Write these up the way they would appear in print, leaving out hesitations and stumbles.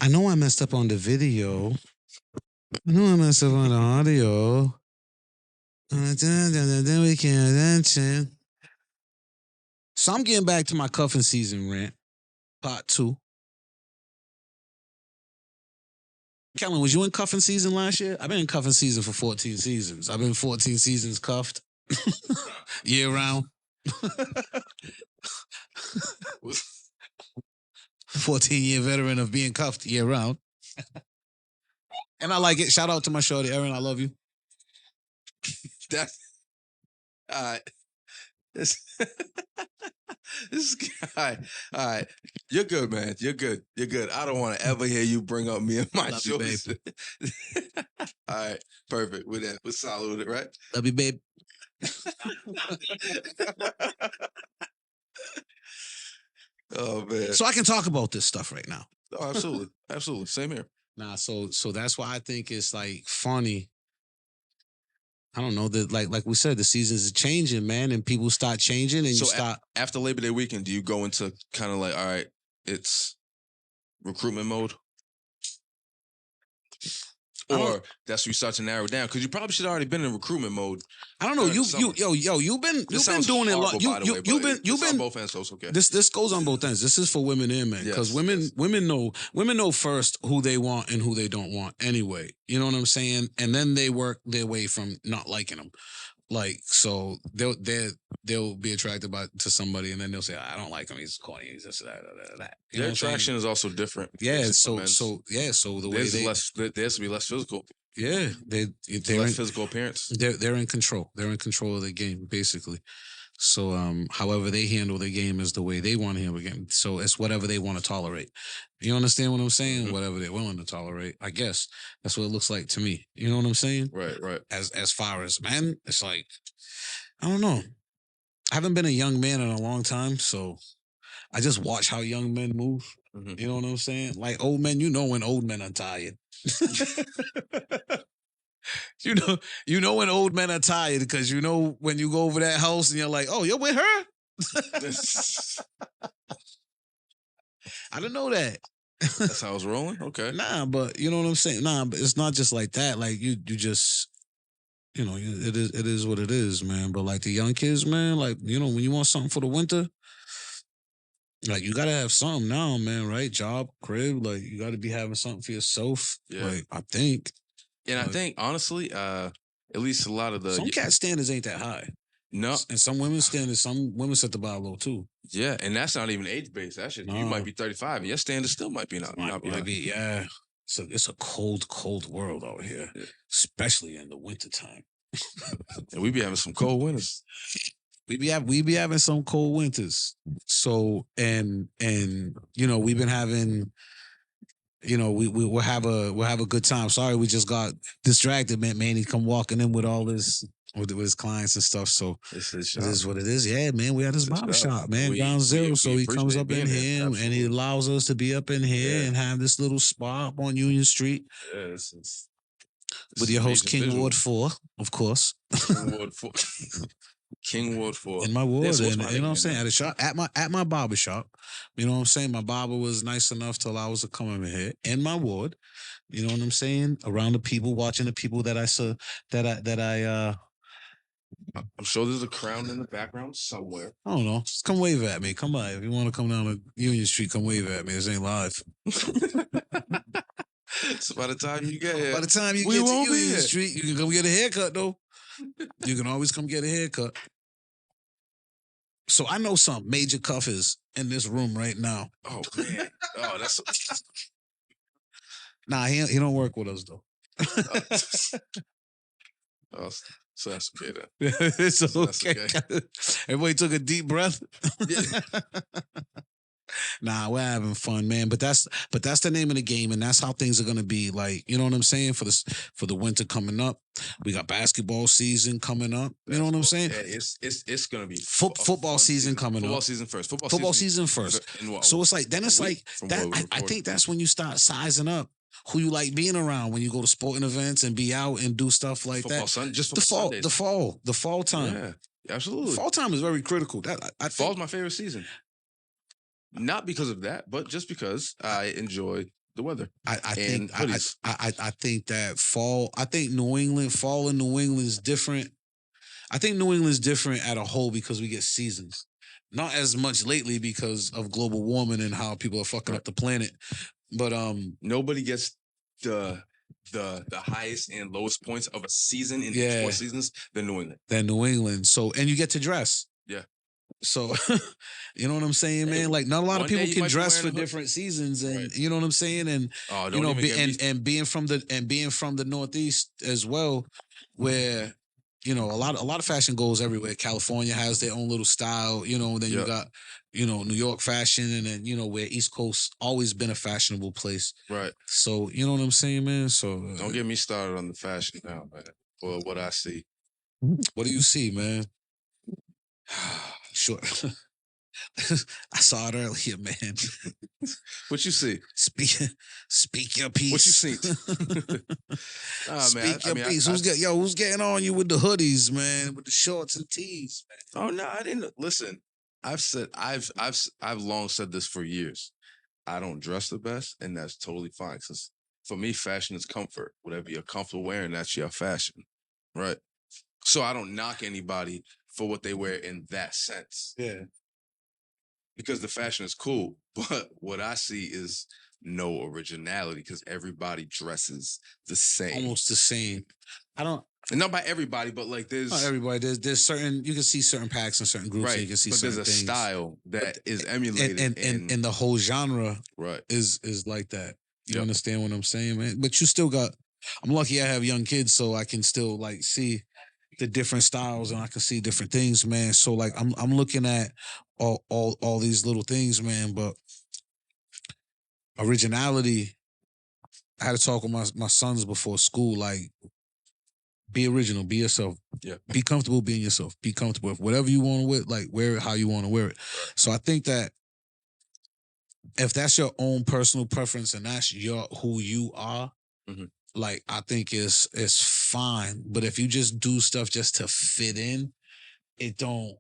I know I messed up on the video. I know I messed up on the audio. Then we can't mention. So I'm getting back to my cuffing season rant, part 2. Kellen, was you in cuffing season last year? I've been in cuffing season for 14 seasons. I've been 14 seasons cuffed year round. 14-year veteran of being cuffed year round. And I like it. Shout out to my shorty, Erin. I love you. That's all right. This guy. All right. You're good, man. You're good. You're good. I don't want to ever hear you bring up me and my Love you, choice. All right. Perfect. With that. We're solid with it, right? Love you, babe. Oh man. So I can talk about this stuff right now. Oh, absolutely. Absolutely. Same here. Nah, so that's why I think it's like funny. I don't know that like we said, the seasons are changing, man, and people start changing, and So you start after Labor Day weekend, do you go into kind of like, all right, it's recruitment mode? Or that's where you start to narrow down? Because you probably should have already been in recruitment mode. I don't know. You've been doing it. You've been on both ends, so it's okay. This goes on both ends. This is for women and men because women know first who they want and who they don't want anyway. You know what I'm saying? And then they work their way from not liking them. Like so, they'll be attracted to somebody, and then they'll say, "I don't like him. He's corny. He's this, that." You Their attraction is also different. Yeah. So the way there's to be less physical. Yeah, they're less physical appearance. They're in control. They're in control of the game, basically. So, however they handle the game is the way they want to handle the game. So it's whatever they want to tolerate. You understand what I'm saying? Mm-hmm. Whatever they're willing to tolerate. I guess that's what it looks like to me. You know what I'm saying? Right. As far as men, it's like I don't know. I haven't been a young man in a long time, so I just watch how young men move. Mm-hmm. You know what I'm saying? Like old men, you know when old men are tired. You know when old men are tired because you know when you go over that house and you're like, oh, you're with her? I didn't know that. That's how it's rolling? Okay. Nah, but you know what I'm saying? Nah, but it's not just like that. Like you just, it is what it is, man. But like the young kids, man, like, when you want something for the winter, like you gotta have something now, man, right? Job, crib, like you gotta be having something for yourself. Yeah. Like I think. And I think honestly, at least a lot of some cat standards ain't that high. No, and some women's standards, some women set the bar low too. Yeah, and that's not even age based. That shit, you might be 35, and your standard still might be not be. Yeah, so it's a cold world out here, especially in the wintertime. And we be having some cold winters. We be having some cold winters. So and we've been having. We'll have a good time. Sorry, we just got distracted, man. He come walking in with all this with his clients and stuff. So this is what it is. Yeah, man. We at his barbershop, man. Ground Zero. So he comes up in here and he allows us to be up in here and have this little spot on Union Street. Yeah, with your host King Ward 4, of course. King Ward 4. In my ward, and, you know what I'm saying? At a shop, at my barber shop. You know what I'm saying? My barber was nice enough to allow us to come in here in my ward. You know what I'm saying? Around the people, watching the people that I saw I'm sure there's a crown in the background somewhere. I don't know. Just come wave at me. Come by. If you want to come down to Union Street, come wave at me. This ain't live. So by the time you get here, get to Union Street, you can come get a haircut, though. You can always come get a haircut. So I know some major cuffers in this room right now. Oh, man. Oh, that's... Nah, he don't work with us, though. Oh, so that's okay, then. It's okay. Everybody took a deep breath. Yeah. Nah, we're having fun, man. But that's the name of the game, and that's how things are gonna be. Like, you know what I'm saying? For the winter coming up, we got basketball season coming up. You know what I'm saying? Yeah, it's gonna be football season coming up. Football season first. Football season first. So it's like then it's like that. I think that's when you start sizing up who you like being around when you go to sporting events and be out and do stuff like that. Just the fall time. Yeah, absolutely. Fall time is very critical. Fall's my favorite season. Not because of that, but just because I enjoy the weather. I And think hoodies. I think that fall. I think fall in New England is different. I think New England's different at a whole because we get seasons. Not as much lately because of global warming and how people are fucking Right. up the planet. But Nobody gets the highest and lowest points of a season in each Yeah. 4 seasons than New England. than New England. So and you get to dress. Yeah. So you know what I'm saying, Hey, man? Like not a lot of one day people you can might be dress wearing for a hood- different seasons, and Right. you know what I'm saying. And Oh, you don't know, even get me. and being from the Northeast as well, where you know a lot of fashion goes everywhere. California has their own little style, you know. And then you Yeah. got New York fashion, and then where East Coast always been a fashionable place. Right. So you know what I'm saying, man. So Don't get me started on the fashion now, man. Or what I see. what do you see, man? Sure. I saw it earlier, man. What you see? Speak your piece. What you seen? Nah, Speak your I piece. Who's getting on you with the hoodies, man? With the shorts and tees, man. Oh no, I didn't listen. I've long said this for years. I don't dress the best, and that's totally fine. Cause for me, fashion is comfort. Whatever you're comfortable wearing, that's your fashion, right? So I don't knock anybody for what they wear in that sense. Yeah. Because the fashion is cool, but what I see is no originality because everybody dresses the same. Almost the same. I don't And not by everybody, but like not there's everybody. There's certain you can see certain packs and certain groups, and right, you can see but certain there's a things. style that is And emulated and the whole genre right. is like that. You Yep. understand what I'm saying, man? But you still got I'm lucky I have young kids, so I can still like see the different styles and I can see different things, man. So like I'm looking at all these little things, man, but originality. I had to talk with my sons before school, like be original, be yourself. Yeah. Be comfortable being yourself. Be comfortable with whatever you want to wear, like wear it how you want to wear it. Right. So I think that if that's your own personal preference and that's who you are, Mhm. like I think it's fine. But if you just do stuff just to fit in, it don't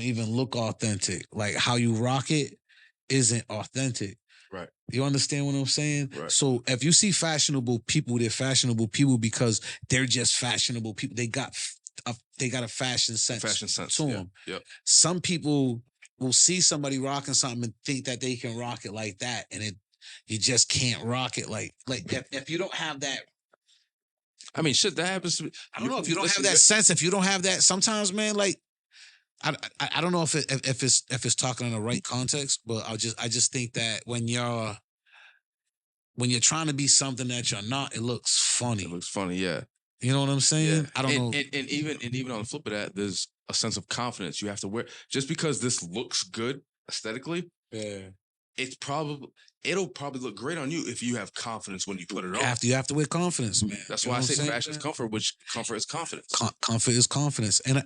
even look authentic. Like how you rock it isn't authentic. Right. You understand what I'm saying? Right. So if you see fashionable people, they're fashionable people because they're just fashionable people. They got a fashion sense. Fashion sense. to Yeah. them. Yep. Some people will see somebody rocking something and think that they can rock it like that, and you just can't rock it like if you don't have that. I mean, shit, that happens to me. I don't know if you don't have that sense. If you don't have that, sometimes, man, like I don't know if it's talking in the right context, but I just think that when you're trying to be something that you're not, it looks funny. It looks funny, yeah. You know what I'm saying? Yeah. I don't know. And even on the flip of that, there's a sense of confidence you have to wear. Just because this looks good aesthetically, Yeah. It'll probably look great on you if you have confidence when you put it on. You have to wear confidence, man. That's You why know I what I'm say saying, fashion is man? comfort, which comfort is confidence. Comfort is confidence, and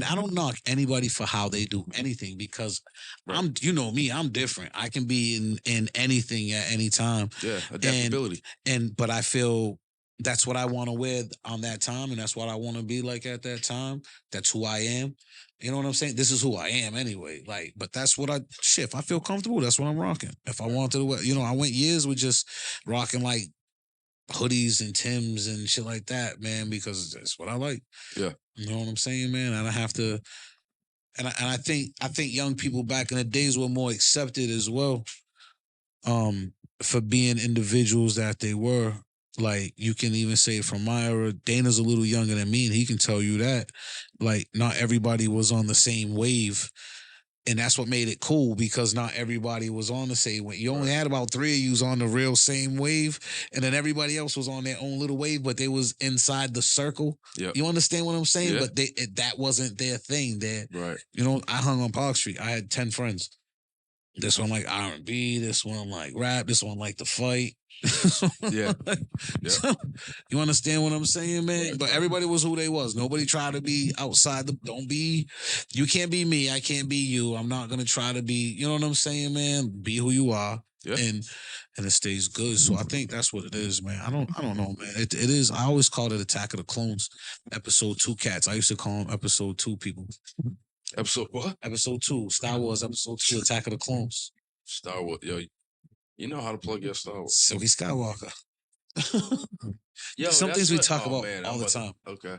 I don't knock anybody for how they do anything because Right. you know me, I'm different. I can be in anything at any time. Yeah, adaptability. But I feel that's what I want to wear on that time, and that's what I want to be like at that time. That's who I am. You know what I'm saying? This is who I am anyway. Like, but that's what if I feel comfortable, that's what I'm rocking. If I wanted to wear, I went years with just rocking like hoodies and Timbs and shit like that, man, because that's what I like. Yeah. You know what I'm saying, man? And I have to and I think young people back in the days were more accepted as well. For being individuals that they were. Like you can even say from my era, Dana's a little younger than me, and he can tell you that. Like, not everybody was on the same wave. And that's what made it cool because not everybody was on the same wave. You only had about 3 of yous on the real same wave, and then everybody else was on their own little wave, but they was inside the circle. Yep. You understand what I'm saying? Yeah. But that wasn't their thing. Right. I hung on Park Street. I had 10 friends. This one like R&B, this one like rap, this one like to fight. Yeah. You understand what I'm saying, man? But everybody was who they was. Nobody tried to be outside you can't be me, I can't be you. I'm not gonna try to be, you know what I'm saying, man? Be who you are. Yeah. And it stays good. So I think that's what it is, man. I don't know, man. It is. I always called it Attack of the Clones, episode 2 cats. I used to call them episode 2 people. Episode what? Episode 2, Star Wars episode 2, Attack of the Clones. Star Wars. Yo, You know how to plug your Star Wars. Silky Skywalker. Yo, Some that's things we what. talk Oh about man, all I'm the about to. time. Okay.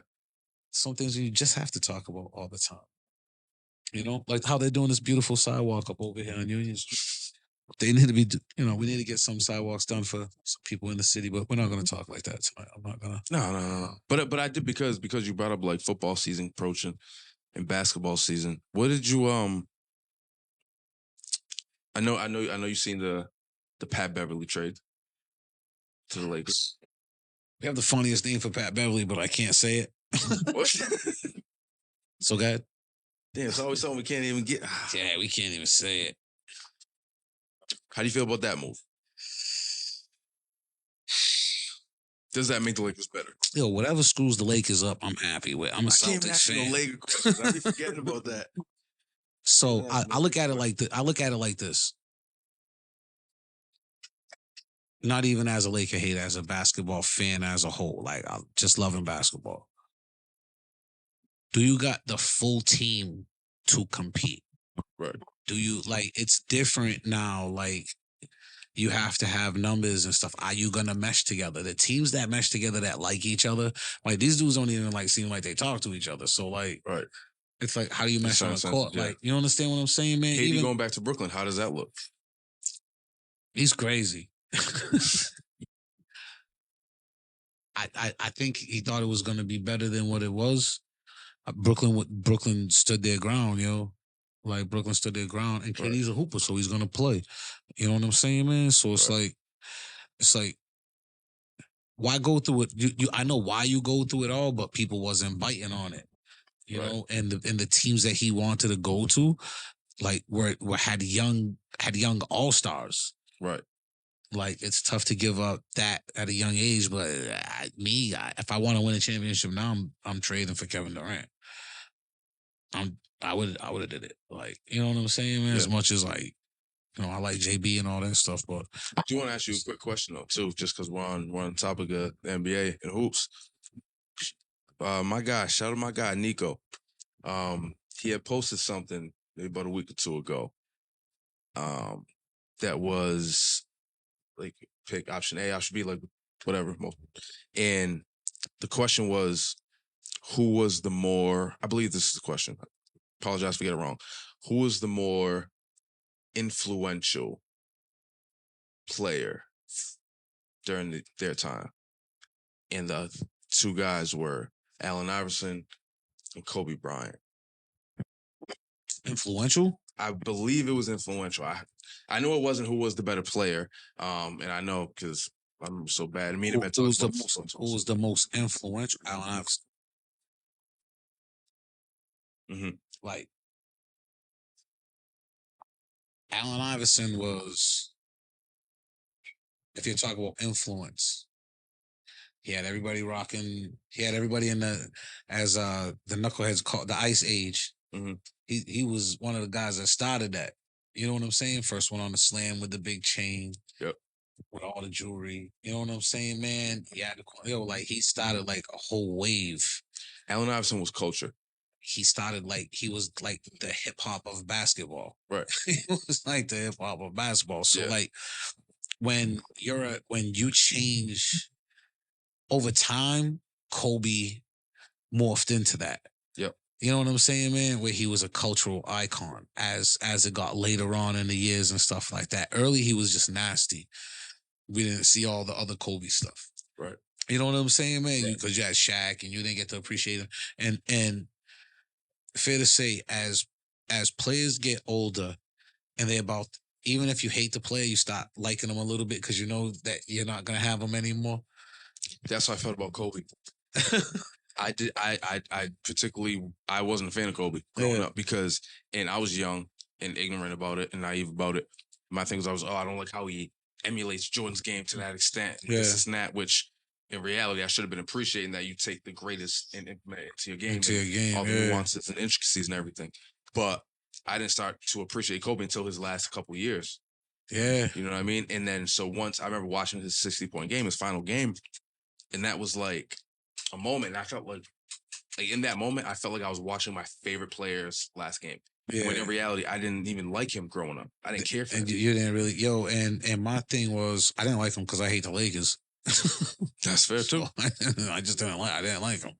Some things you just have to talk about all the time. You know, like how they're doing this beautiful sidewalk up over here on Union Street. They need to be, we need to get some sidewalks done for some people in the city, but we're not going to talk like that tonight. I'm not gonna. No. But I did because you brought up like football season approaching and basketball season. What did you I know you seen the Pat Beverly trade to the Lakers. We have the funniest name for Pat Beverly, but I can't say it. What? So good. Damn, it's always something we can't even get. Yeah, we can't even say it. How do you feel about that move? Does that make the Lakers better? Yo, whatever screws the Lakers up, I'm happy with. I'm a Celtics fan. No Laker questions. I be forgetting about that. So I look at it like this. I look at it like this. Not even as a Laker hater, as a basketball fan as a whole. Like I'm just loving basketball. Do you got the full team to compete? Right. Do you like it's different now? Like you have to have numbers and stuff. Are you gonna mesh together? The teams that mesh together that like each other, like these dudes don't even like seem like they talk to each other. So like, right. It's like how do you mesh on a court? Yeah. Like you understand what I'm saying, man? KD going back to Brooklyn, how does that look? He's crazy. I think he thought it was going to be better than what it was. Brooklyn stood their ground, yo. Like Brooklyn stood their ground, and KD's a hooper, so he's going to play. You know what I'm saying, man? So it's like, why go through it? I know why you go through it all, but people wasn't biting on it, you know. And the teams that he wanted to go to, like were had young all stars, right? Like it's tough to give up that at a young age, but if I want to win a championship now, I'm trading for Kevin Durant. I would have did it. Like you know what I'm saying, man. Yeah. As much as like I like JB and all that stuff, but I do want to ask you a quick question though too, just because we're on topic of the NBA and hoops. My guy, shout out my guy Nico. He had posted something maybe about a week or two ago. That was like pick option A, option B, like whatever. And the question was, who was the more? I believe this is the question. Apologize if I get it wrong. Who was the more influential player during their time? And the two guys were Allen Iverson and Kobe Bryant. Influential? I believe it was influential. I know it wasn't who was the better player, and I know because I'm so bad. I mean, who was the most influential? Allen Iverson. Mm-hmm. Like Allen Iverson was, if you're talking about influence, he had everybody rocking. He had everybody in the knuckleheads called the Ice Age. Mm-hmm. He was one of the guys that started that. You know what I'm saying? First one on the slam with the big chain. Yep. With all the jewelry. You know what I'm saying, man? Yeah, like he started like a whole wave. Allen Iverson was culture. He started like he was like the hip hop of basketball. Right. He was like the hip hop of basketball. So like when you change over time, Kobe morphed into that. Yep. You know what I'm saying, man? Where he was a cultural icon as it got later on in the years and stuff like that. Early, he was just nasty. We didn't see all the other Kobe stuff. Right. You know what I'm saying, man? Because you had Shaq and you didn't get to appreciate him. And fair to say, as players get older and they're about, even if you hate the player, you start liking them a little bit because you know that you're not going to have them anymore. That's how I felt about Kobe. I particularly, I wasn't a fan of Kobe growing up because, and I was young and ignorant about it and naive about it. My thing was, I don't like how he emulates Jordan's game to that extent. This and that, which in reality, I should have been appreciating that you take the greatest and implement it to your game, all the nuances and intricacies and everything. But I didn't start to appreciate Kobe until his last couple of years. Yeah. You know what I mean? And then, so once I remember watching his 60-point game, his final game, and that was like a moment. And I felt like in that moment, I felt like I was watching my favorite player's last game. When in Yeah. reality, I didn't even like him growing up. I didn't care for And him. you didn't really, and my thing was I didn't like him because I hate the Lakers. That's fair So too. I just I didn't like him.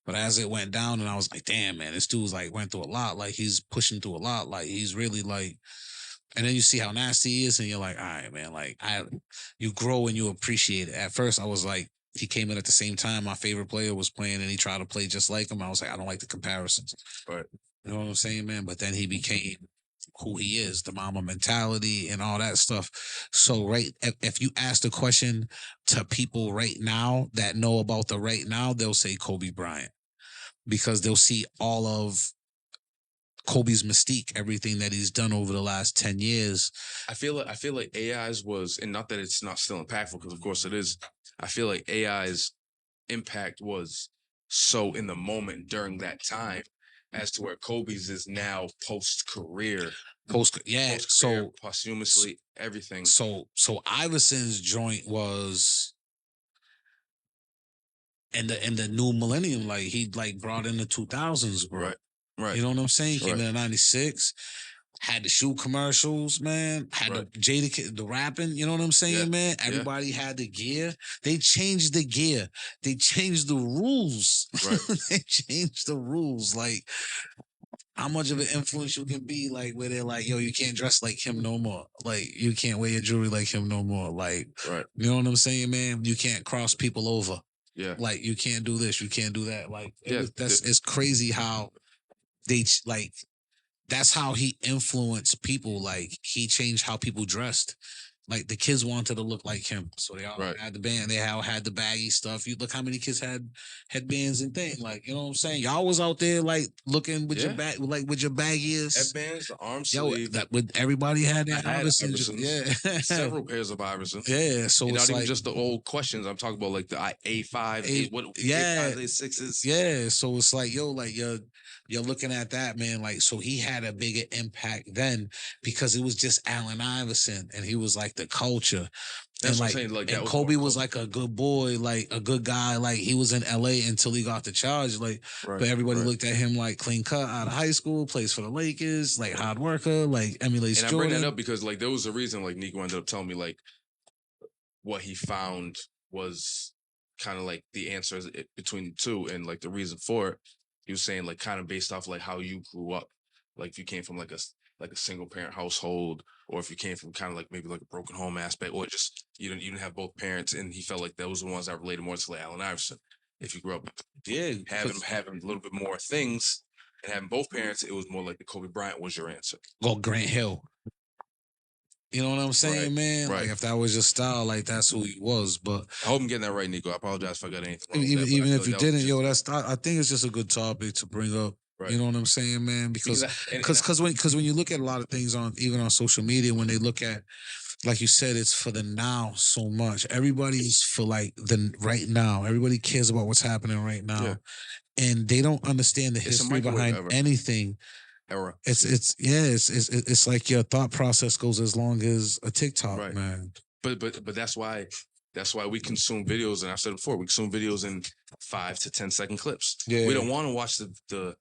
But as it went down, and I was like, damn, man, this dude's like went through a lot. Like he's pushing through a lot. Like he's really like, and then you see how nasty he is, and you're like, all right, man, like you grow and you appreciate it. At first, I was like, he came in at the same time my favorite player was playing, and he tried to play just like him. I was like, I don't like the comparisons. Right. You know what I'm saying, man? But then he became who he is, the mama mentality and all that stuff. So, right, if you ask the question to people right now that know about the right now, they'll say Kobe Bryant because they'll see all of Kobe's mystique, everything that he's done over the last 10 years. I feel like AI's was, and not that it's not still impactful, because of course it is. I feel like AI's impact was so in the moment during that time, as to where Kobe's is now post career, Yeah. So posthumously, everything. so Iverson's joint was in the new millennium, like he like brought in the 2000s, bro. Right. Right. You know what I'm saying? Came Right. in '96, had the shoe commercials, man. Had Right. the Jada, the rapping. You know what I'm saying, Yeah. man? Yeah. Everybody had the gear. They changed the gear. They changed the rules. Right. They changed the rules. Like how much of an influence you can be, like where they're like, yo, you can't dress like him no more. Like you can't wear your jewelry like him no more. Like, Right. you know what I'm saying, man? You can't cross people over. Yeah. Like you can't do this, you can't do that. Like Yeah, it's crazy how they like that's how he influenced people. Like he changed how people dressed. Like the kids wanted to look like him, so they all Right. had the band. They all had the baggy stuff. You look how many kids had headbands and things. Like you know what I'm saying. Y'all was out there like looking with your Yeah. bag, like with your baggiest. Headbands, the arm Yo, sleeve. that with everybody had their I had Iverson. Iversons. Yeah, Several pairs of Iverson. yeah. So And it's not even like just the old questions. I'm talking about like the A5, yeah, A5, A6s. yeah. So it's like, yo, like you're looking at that, man. Like, so he had a bigger impact then because it was just Allen Iverson and he was like the culture. That's And what like, I'm saying. Like that and was Kobe more was like a good boy, like a good guy. Like he was in LA until he got the charge. Like, Right, but everybody right. looked at him like clean cut out of high school, plays for the Lakers, like hard worker, like emulates And I Jordan. bring that up because like there was a reason like Nico ended up telling me like what he found was kind of like the answers between the two, and like the reason for it. He was saying like kind of based off like how you grew up, like if you came from like a single parent household, or if you came from kind of like maybe like a broken home aspect, or just you didn't have both parents, and he felt like those were the ones that related more to like Allen Iverson. If you grew up Yeah, having a little bit more things and having both parents, it was more like the Kobe Bryant was your answer. go Grant Hill. You know what I'm saying, Right, man? right. Like if that was your style, like that's who he was. But I hope I'm getting that right, Nico. I apologize if I got anything wrong. even with that, even but I if feel you like that was didn't, just- yo, I think it's just a good topic to bring up. Right. You know what I'm saying, man? Because and when you look at a lot of things on even on social media, when they look at like you said, it's for the now so much. Everybody's for like the right now. Everybody cares about what's happening right now, Yeah. and they don't understand the It's a history microwave behind era. anything. era. It's like your thought process goes as long as a TikTok, Right. man. But that's why we consume videos, and I've said it before, we consume videos in 5 to 10 second clips. Yeah. We don't want to watch the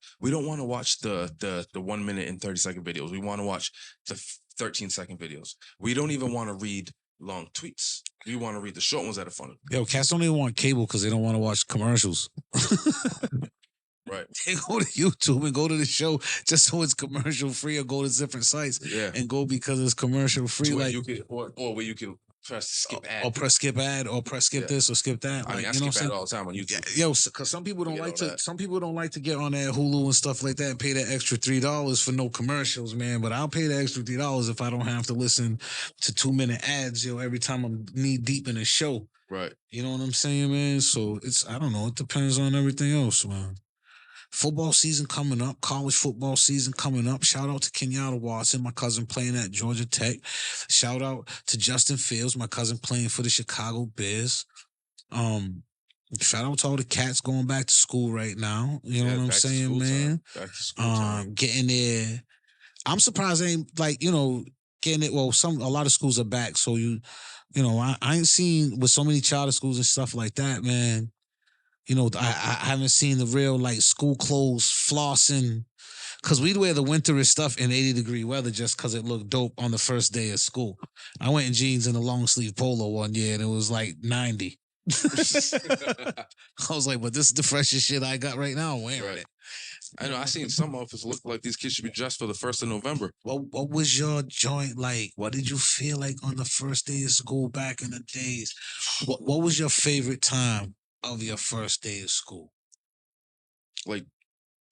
1 minute and 30 second videos. We want to watch the 13-second videos. We don't even want to read long tweets. We want to read the short ones that are funny. Yo, cats don't even want cable because they don't want to watch commercials. Right. They go to YouTube and go to the show just so it's commercial free, or go to different sites Yeah. and go because it's commercial free. To where Like you could, or where you can press skip ad. or press skip ad, or press skip Yeah. this or skip that. I mean, I you know skip what I'm ad all the time on YouTube. Yo, because some people don't Forget like all to. that. Some people don't like to get on that Hulu and stuff like that and pay that extra $3 for no commercials, man. But I'll pay the extra $3 if I don't have to listen to 2-minute ads, yo, every time I'm knee deep in a show. Right. You know what I'm saying, man? So I don't know. It depends on everything else, man. Football season coming up, college football season coming up. Shout out to Kenyatta Watson, my cousin playing at Georgia Tech. Shout out to Justin Fields, my cousin playing for the Chicago Bears. Shout out to all the cats going back to school right now. You know what I'm saying, man? Back to school time. Getting there. I'm surprised they ain't like, getting it. Well, a lot of schools are back. So I ain't seen with so many charter schools and stuff like that, man. I haven't seen the real like school clothes flossing. because we'd wear the winterish stuff in 80-degree weather just because it looked dope on the first day of school. I went in jeans and a long sleeve polo one year and it was like 90. I was like, but this is the freshest shit I got right now. I'm wearing Right. it. I know. I seen some offices look like these kids should be dressed for the 1st of November. What was your joint like? What did you feel like on the first day of school back in the days? What was your favorite time of your first day of school? Like,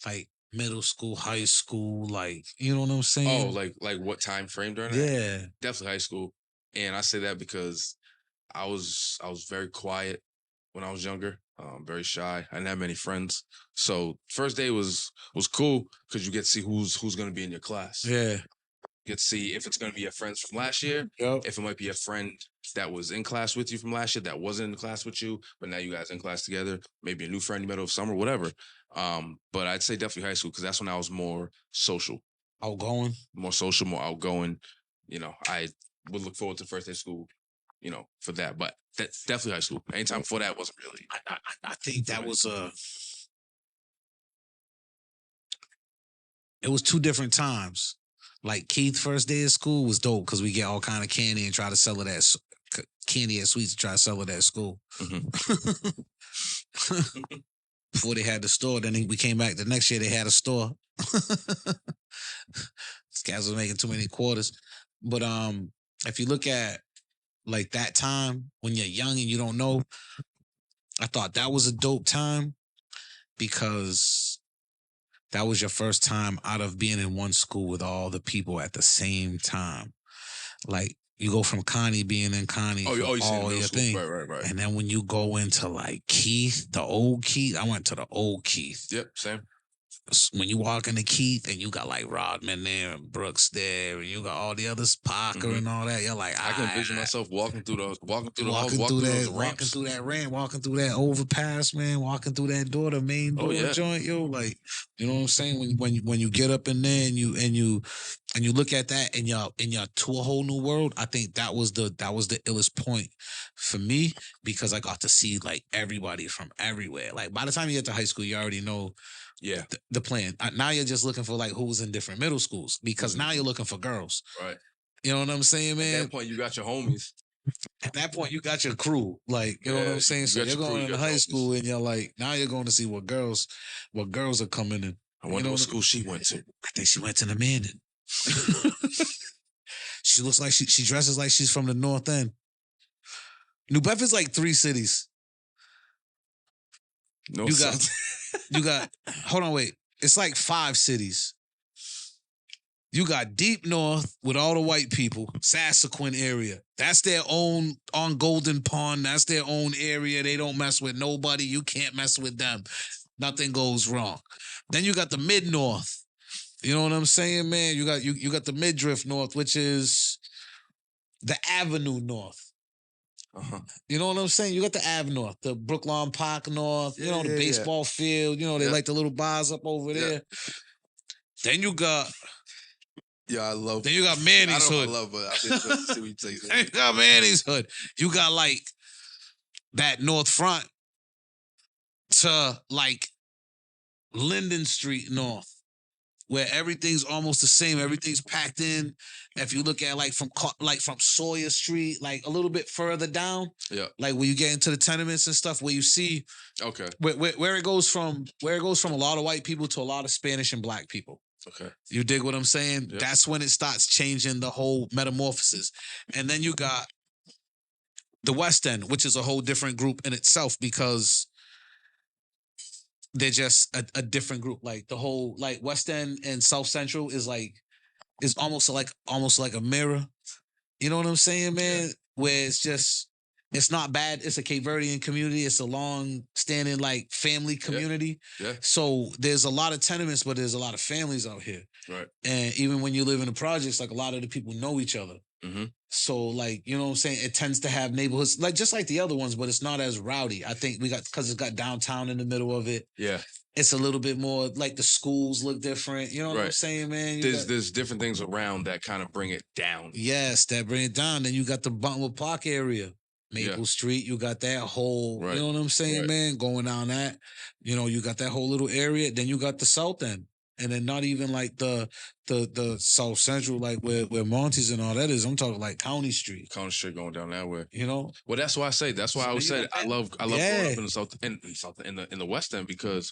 Like middle school, high school, like you know what I'm saying? oh, like what time frame during that? yeah. Definitely high school. And I say that because I was very quiet when I was younger, very shy. I didn't have many friends. So first day was cool because you get to see who's gonna be in your class. Yeah. You get to see if it's gonna be your friends from last year, Yep. if it might be a friend that was in class with you from last year that wasn't in class with you, but now you guys in class together, maybe a new friend you met over summer, whatever. But I'd say definitely high school because that's when I was more social, Outgoing. more outgoing. You know, I would look forward to first day of school, you know, for that. But that's definitely high school. Anytime before that wasn't really. I think that was it was two different times. Like Keith first day of school was dope because we get all kind of candy and try to sell it at candy and sweets and try to sell it at school. Mhm. Before they had the store, then we came back the next year. They had a store. These guys was making too many quarters. But if you look at like that time when you're young and you don't know, I thought that was a dope time because that was your first time out of being in one school with all the people at the same time. Like you go from Connie being in Connie Oh, for you seen all middle your school. thing. Right. And then when you go into like Keith, the old Keith, I went to the old Keith. Yep, same. When you walk into Keith and you got like Rodman there and Brooks there and you got all the others, Parker and all that, you're like, I can envision myself walking through the halls, walking through those ramps. Walking through that overpass, man, walking through that door, the main door joint, yo, like, you know what I'm saying? When you get up in there and you look at that and you're to a whole new world, I think that was the illest point for me because I got to see like everybody from everywhere. Like by the time you get to high school, you already know the plan. Now you're just looking for like who's in different middle schools because now you're looking for girls. Right. You know what I'm saying, man? At that point, you got your homies. At that point, you got your crew. Like, you know what I'm saying? So you're going into high school and you're like, now you're going to see what girls are coming in. I wonder what school she went to. I think she went to the Mandan. She looks like she dresses like she's from the North End. New Bedford's like 3 cities. No, you got, hold on, wait. It's like 5 cities. You got Deep North with all the white people, Sassaquin area. That's their own, on Golden Pond, that's their own area. They don't mess with nobody. You can't mess with them. Nothing goes wrong. Then you got the Mid-North. You know what I'm saying, man? You got the Midriff North, which is the Avenue North. You know what I'm saying? You got the Ave North, the Brooklyn Park North, you know, the baseball field, you know, they like the little bars up over there. Then you got I love. Then you got Manny's Hood. I love, but I didn't see what you say. You got Manny's Hood. You got like that North Front to like Linden Street North, where everything's almost the same. Everything's packed in. If you look at like from Sawyer Street, like a little bit further down, like where you get into the tenements and stuff, where you see, where it goes from a lot of white people to a lot of Spanish and black people. Okay, you dig what I'm saying? Yep. That's when it starts changing the whole metamorphosis, and then you got the West End, which is a whole different group in itself because they're just a different group. Like the whole like West End and South Central is almost like a mirror. You know what I'm saying, man? Where it's not bad. It's a Cape Verdean community. It's a long-standing like family community. So there's a lot of tenements, but there's a lot of families out here. Right. And even when you live in the projects, like a lot of the people know each other. Mm-hmm. So like, you know what I'm saying? It tends to have neighborhoods like just like the other ones, but it's not as rowdy. I think because it's got downtown in the middle of it. Yeah. It's a little bit more like the schools look different. You know what I'm saying, man? There's different things around that kind of bring it down. Yes, that bring it down. Then you got the Buntwood Park area. Maple Street, you got that whole, you know what I'm saying, man? Going down that, you know, you got that whole little area. Then you got the South End. And then not even like the South Central, like where Monty's and all that is. I'm talking like County Street. County Street going down that way. You know? Well, that's why I say. That's why I So always you said got I that- love growing Yeah. up in the South in the West End because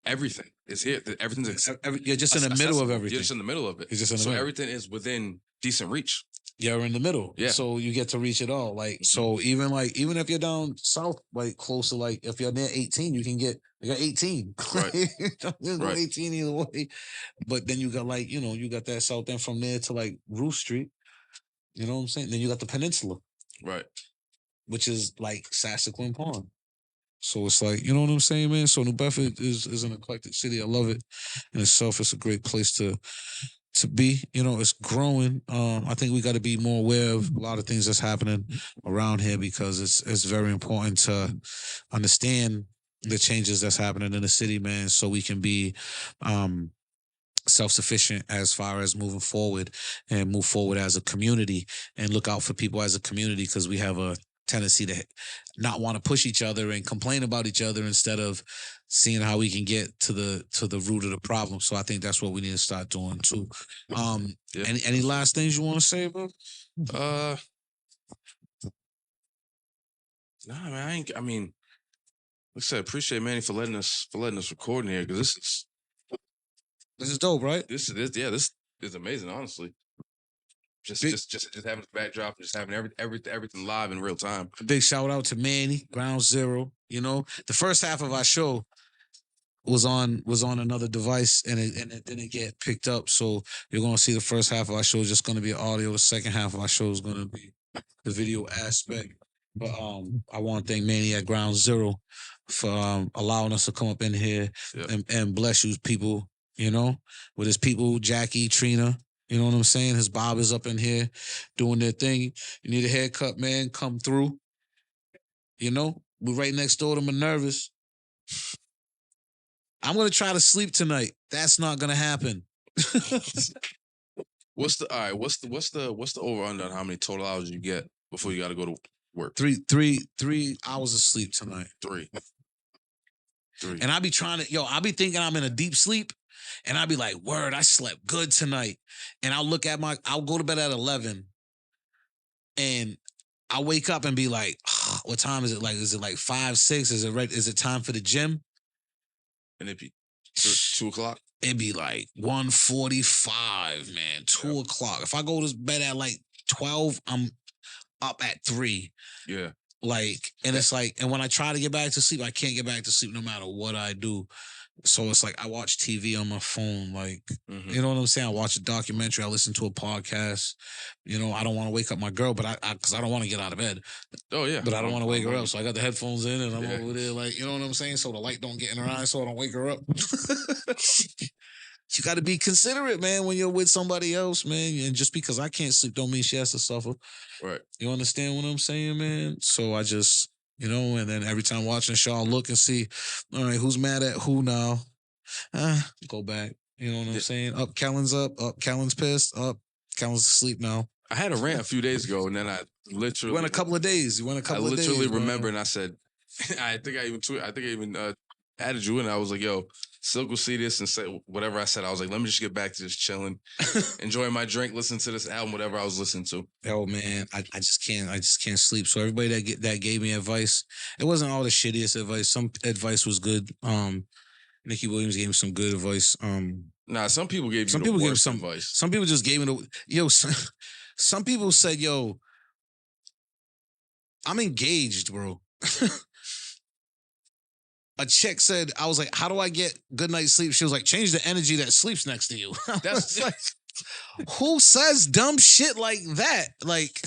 everything is here. Everything's You're just in the middle of accessible. everything. You're just in the middle of it. You're just in the so middle. everything is within decent reach. You're in the middle. Yeah. So you get to reach it all. Like, so even if you're down south, like close to like if you're near 18, you got 18. Right. There's no Right. 18 either way. But then you got like, you got that south end from there to like Roof Street. You know what I'm saying? Then you got the peninsula. Right. Which is like Sassaquin Pond. So it's like, you know what I'm saying, man? So New Bedford is an eclectic city. I love it in itself. It's a great place to be. It's growing. I think we got to be more aware of a lot of things that's happening around here because it's very important to understand the changes that's happening in the city, man, so we can be self-sufficient as far as moving forward and move forward as a community and look out for people as a community because we have a tendency to not want to push each other and complain about each other instead of seeing how we can get to the root of the problem. So I think that's what we need to start doing too. Any last things you want to say, bro? Nah, man, I mean, like I said, appreciate Manny for letting us record in here because this is dope, right? This is amazing, honestly. Just having the backdrop, just having everything live in real time. A big shout out to Manny, Ground Zero. The first half of our show was on another device and it didn't get picked up. So you're gonna see the first half of our show is just gonna be audio. The second half of our show is gonna be the video aspect. But I want to thank Manny at Ground Zero for allowing us to come up in here and bless you people. With his people, Jackie, Trina. You know what I'm saying? His Bob is up in here doing their thing. You need a haircut, man? Come through. We're right next door to Minerva's. I'm gonna try to sleep tonight. That's not gonna happen. What's the over under on how many total hours you get before you got to go to work? 3 hours of sleep tonight. 3. And I be I be thinking I'm in a deep sleep. And I'll be like, word, I slept good tonight. And I'll go to bed at 11. And I'll wake up and be like, oh, what time is it? Like, is it like 5, 6? Is it time for the gym? And it'd be 2 o'clock? It'd be like 1:45, man. 2 o'clock. If I go to bed at like 12, I'm up at 3. Yeah. Like, and it's like, and when I try to get back to sleep, I can't get back to sleep no matter what I do. So it's like I watch TV on my phone, like, you know what I'm saying? I watch a documentary, I listen to a podcast. I don't want to wake up my girl, but because I don't want to get out of bed. Oh, yeah. But I don't want to wake her up, so I got the headphones in and I'm over there, like, you know what I'm saying? So the light don't get in her eyes, so I don't wake her up. You got to be considerate, man, when you're with somebody else, man. And just because I can't sleep don't mean she has to suffer. Right. You understand what I'm saying, man? So I just... and then every time watching the show, I'll look and see, all right, who's mad at who now? Go back. You know what I'm saying? Up, Kellen's pissed. Up, Kellen's asleep now. I had a rant a few days ago, and then I literally... You went a couple of days. I literally remember, and I said, I think I even added you in. I was like, yo, Silk will see this and say whatever I said. I was like, let me just get back to just chilling, enjoying my drink, listening to this album, whatever I was listening to. Oh man, I just can't sleep. So everybody that gave me advice, it wasn't all the shittiest advice. Some advice was good. Nikki Williams gave me some good advice. Nah, some people gave you the worst advice. Some people just gave me some people said, yo, I'm engaged, bro. A chick said, I was like, how do I get good night's sleep? She was like, change the energy that sleeps next to you. That's like, who says dumb shit like that? Like,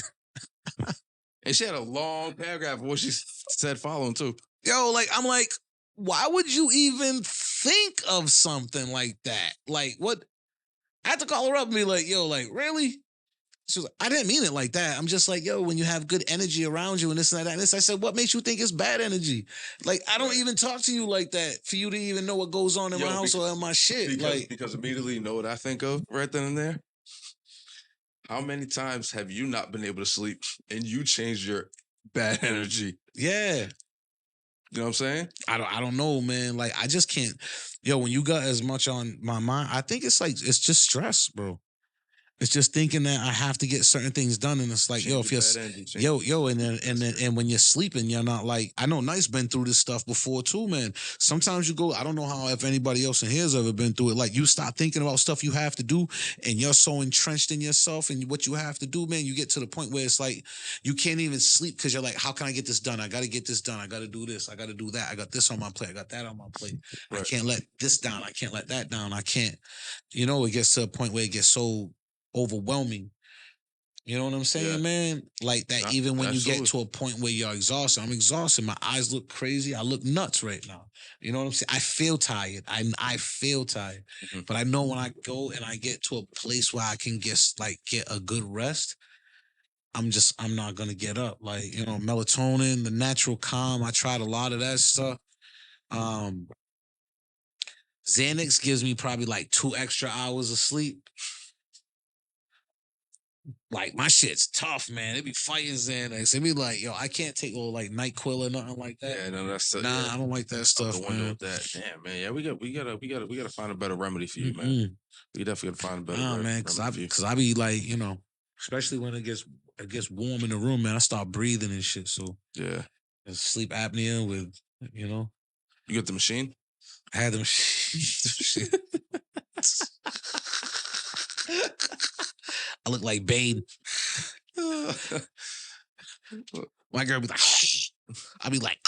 and she had a long paragraph of what she said following too. Yo, like, I'm like, why would you even think of something like that? Like, what? I had to call her up and be like, yo, like, really? She was like, I didn't mean it like that. I'm just like, yo, when you have good energy around you and this and that and this, I said, what makes you think it's bad energy? Like, I don't even talk to you like that for you to even know what goes on in my house or in my shit. Because immediately you know what I think of right then and there? How many times have you not been able to sleep and you changed your bad energy? Yeah. You know what I'm saying? I don't know, man. Like I just can't. Yo, when you got as much on my mind, I think it's like it's just stress, bro. It's just thinking that I have to get certain things done, and it's like, yo, Change if your you're, bad energy. Change yo, and then That's it. when you're sleeping, you're not like. I know Knight's been through this stuff before too, man. Sometimes you go. I don't know how if anybody else in here's ever been through it. Like you start thinking about stuff you have to do, and you're so entrenched in yourself and what you have to do, man. You get to the point where it's like you can't even sleep because you're like, how can I get this done? I got to get this done. I got to do this. I got to do that. I got this on my plate. I got that on my plate. I Right. can't let this down. I can't let that down. I can't. You know, it gets to a point where it gets so overwhelming. You know what I'm saying, Yeah. man? Like that, even when you get Absolutely. to a point where you're exhausted, I'm exhausted. My eyes look crazy. I look nuts right now. You know what I'm saying? I feel tired. I feel tired. Mhm. But I know when I go and I get to a place where I can get a good rest, I'm not gonna get up. Like, you know, melatonin, the natural calm. I tried a lot of that stuff. Um, Xanax gives me probably like 2 extra hours of sleep. Like my shit's tough, man. They be fighting Xanax. They be like, yo, I can't take like NyQuil or nothing like that. Yeah, no, that's Nah, yeah. I don't like that Out stuff, the window man. with that. Damn, man. Yeah, we gotta find a better remedy for you, man. Mm-mm. We definitely gotta find a better Nah, man, remedy for you. cause I be like, you know, especially when it gets warm in the room, man. I start breathing and shit. So Yeah. it's sleep apnea with, you know, You got the machine? I had them shit. I look like Bane. My girl be like, I be like,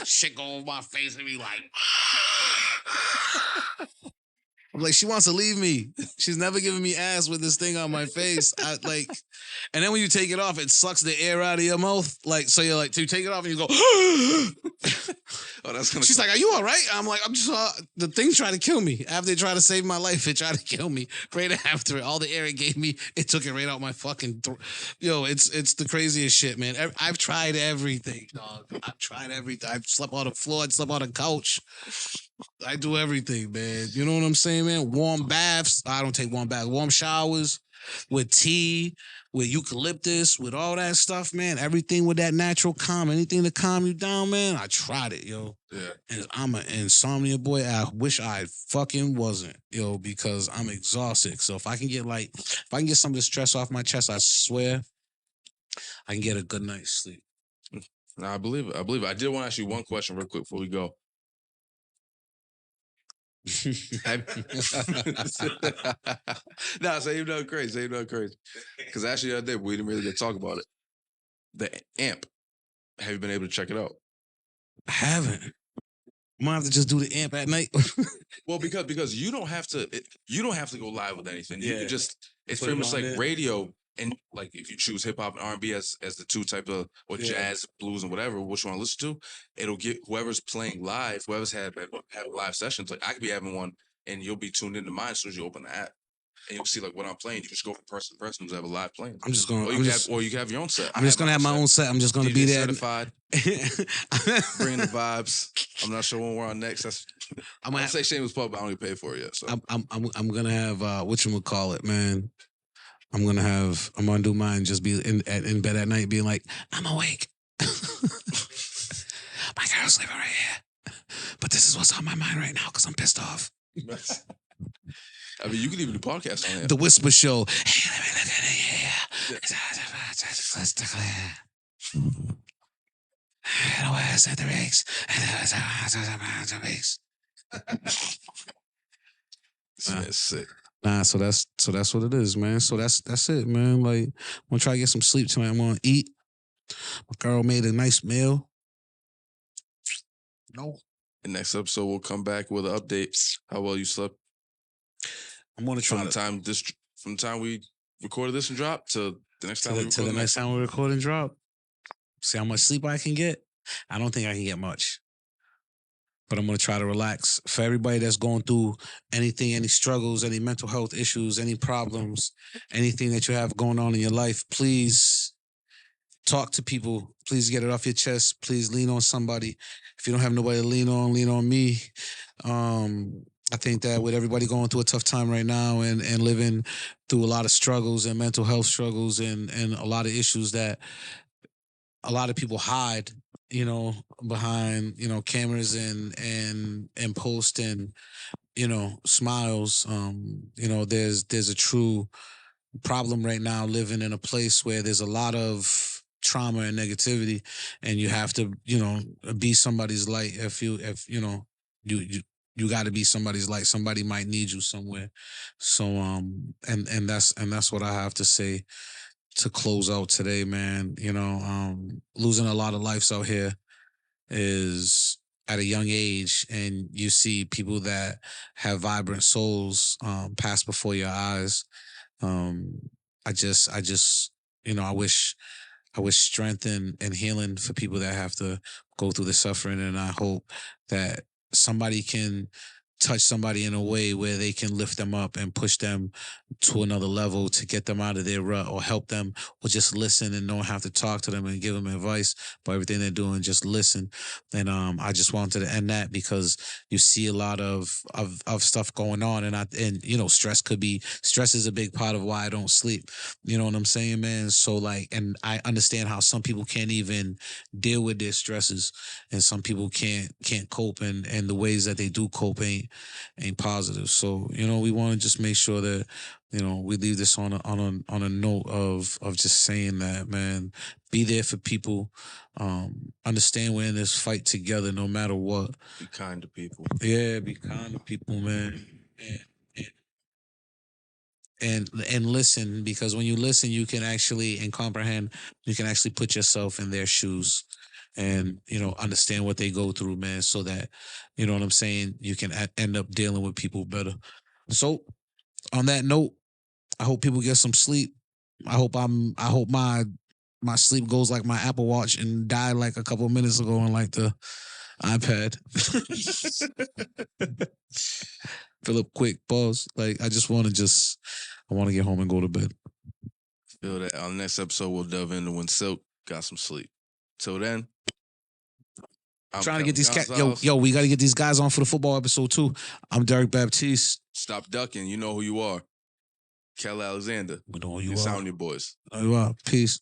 shit go over my face and be like, I'm like, she wants to leave me. She's never giving me ass with this thing on my face. I like, and then when you take it off, it sucks the air out of your mouth. Like, so you're like, so you take it off and you go, Oh, that's gonna. she's like, are you all right? I'm like, I'm just, the thing tried to kill me. After it tried to save my life, it tried to kill me. Right after it, all the air it gave me, it took it right out my fucking throat. Yo, it's the craziest shit, man. I've tried everything, dog. I've tried everything. I've slept on the floor. I slept on the couch. I do everything, man. You know what I'm saying, man? Warm baths. I don't take warm baths. Warm showers with tea, with eucalyptus, with all that stuff, man. Everything with that natural calm. Anything to calm you down, man. I tried it, yo. Yeah. And I'm an insomnia boy. I wish I fucking wasn't, yo, because I'm exhausted. So if I can get some of the stress off my chest, I swear I can get a good night's sleep. Nah, I believe it. I believe it. I did want to ask you one question real quick before we go. Nah, say you know crazy. Say you know crazy. Because actually the other day we didn't really get to talk about it. The amp. Have you been able to check it out? I haven't. I'm gonna have to just do the amp at night. Well, because you don't have to go live with anything. You Yeah. can just it's Put pretty it much on like there. radio and like if you choose hip hop and R&B as the two type of or Yeah. jazz, blues, and whatever, which you want to listen to, it'll get whoever's playing live, whoever's had live sessions. Like I could be having one and you'll be tuned into mine as soon as you open the app. And you'll see like what I'm playing. You just go from person to person who's have a live playing. I'm just gonna. Or you can have your own set. I'm just gonna have my own set. I'm just gonna DJ be there. certified, bringing the vibes. I'm not sure when we're on next. I'm gonna say shameless plug, but I don't even pay for it yet. So I'm gonna have whatchamacallit, man. I'm gonna do mine. Just be in bed at night, being like, I'm awake. My girl's sleeping right here, but this is what's on my mind right now because I'm pissed off. I mean, you can even do podcasts on it. The Whisper Show. Hey, let me look at it here. That's sick. Nah, so that's what it is, man. So that's it, man. Like, I'm gonna try to get some sleep tonight. I'm gonna eat. My girl made a nice meal. No. The next episode we'll come back with an update how well you slept. I'm gonna try from the time we recorded this and dropped to the next time the next time we record and drop. See how much sleep I can get. I don't think I can get much. But I'm going to try to relax. For everybody that's going through anything, any struggles, any mental health issues, any problems, anything that you have going on in your life, please talk to people. Please get it off your chest. Please lean on somebody. If you don't have nobody to lean on me. I think that with everybody going through a tough time right now and living through a lot of struggles and mental health struggles and a lot of issues that a lot of people hide, behind cameras and post and smiles. There's a true problem right now living in a place where there's a lot of trauma and negativity, and you have to be somebody's light. If you got to be somebody's light. Somebody might need you somewhere. So and that's what I have to say to close out today, man. Losing a lot of lives out here is at a young age, and you see people that have vibrant souls pass before your eyes. Um, I just, I just, I wish strength and healing for people that have to go through the suffering, and I hope that somebody can touch somebody in a way where they can lift them up and push them to another level to get them out of their rut, or help them, or just listen and don't have to talk to them and give them advice about everything they're doing. Just listen. And I just wanted to end that because you see a lot of stuff going on, and stress is a big part of why I don't sleep. You know what I'm saying, man? So like, and I understand how some people can't even deal with their stresses, and some people can't cope, and the ways that they do cope ain't positive. So we want to just make sure that we leave this on a note of just saying that, man, be there for people. Understand we're in this fight together, no matter what. Be kind to people. Yeah, be kind to people, man. And listen, because when you listen, you can actually and comprehend. You can actually put yourself in their shoes, and understand what they go through, man. So that what I'm saying, you can end up dealing with people better. So on that note, I hope people get some sleep. I hope my sleep goes like my Apple Watch and died like a couple of minutes ago on like the iPad. Philip, quick pause. Like I want to get home and go to bed. Feel that on the next episode we'll delve into when Silk got some sleep. Till then, I'm Trying to get these Gonzalez. yo, we got to get these guys on for the football episode too. I'm Derek Baptiste. Stop ducking. You know who you are. Kel Alexander. We know who you Insomnia Boyz. are. Peace.